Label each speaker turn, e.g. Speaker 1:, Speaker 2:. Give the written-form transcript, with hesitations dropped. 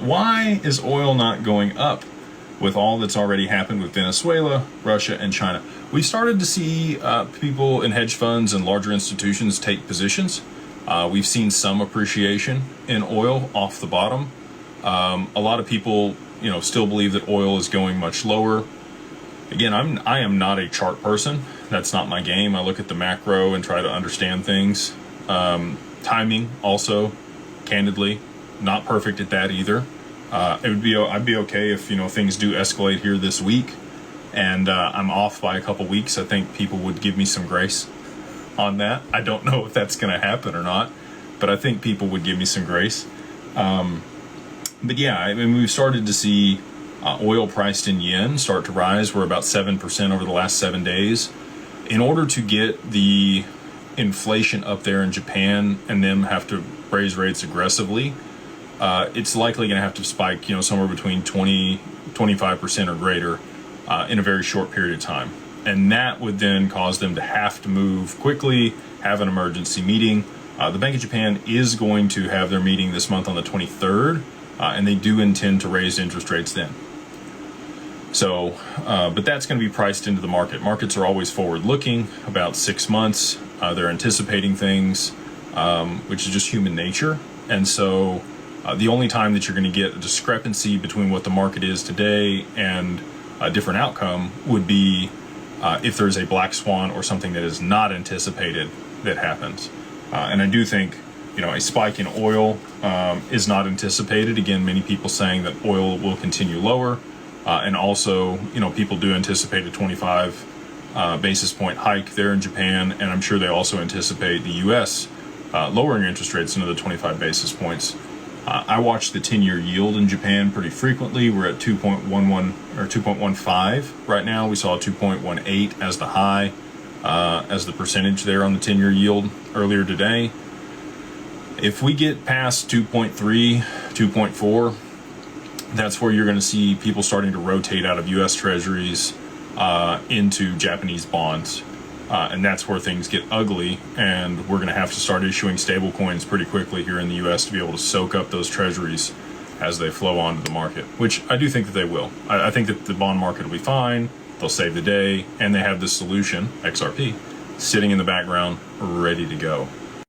Speaker 1: Why is oil not going up with all that's already happened with Venezuela, Russia, and China? We started to see people in hedge funds and larger institutions take positions. We've seen some appreciation in oil off the bottom. A lot of people, still believe that oil is going much lower. Again, I am not a chart person. That's not my game. I look at the macro and try to understand things. Timing also, candidly, not perfect at that either. I'd be okay if things do escalate here this week, and I'm off by a couple weeks. I think people would give me some grace on that. I don't know if that's going to happen or not, but I think people would give me some grace. But yeah, we've started to see oil priced in yen start to rise. We're about 7% over the last 7 days. In order to get the inflation up there in Japan and them have to raise rates aggressively, it's likely going to have to spike, somewhere between 25% or greater in a very short period of time. And that would then cause them to have to move quickly, have an emergency meeting. The Bank of Japan is going to have their meeting this month on the 23rd, and they do intend to raise interest rates then. So, but that's going to be priced into the market. Markets are always forward-looking, about 6 months. They're anticipating things, which is just human nature. And so the only time that you're going to get a discrepancy between what the market is today and a different outcome would be if there's a black swan or something that is not anticipated that happens. And I do think, a spike in oil is not anticipated. Again, many people saying that oil will continue lower. And also, people do anticipate a 25 basis point hike there in Japan, and I'm sure they also anticipate the U.S. Lowering interest rates another 25 basis points. I watch the 10-year yield in Japan pretty frequently. We're at 2.11 or 2.15 right now. We saw 2.18 as the high, as the percentage there on the 10-year yield earlier today. If we get past 2.3, 2.4, that's where you're going to see people starting to rotate out of U.S. Treasuries into Japanese bonds. And that's where things get ugly, and we're going to have to start issuing stable coins pretty quickly here in the U.S. to be able to soak up those treasuries as they flow onto the market, which I do think that they will. I think that the bond market will be fine. They'll save the day, and they have this solution, XRP, sitting in the background, ready to go.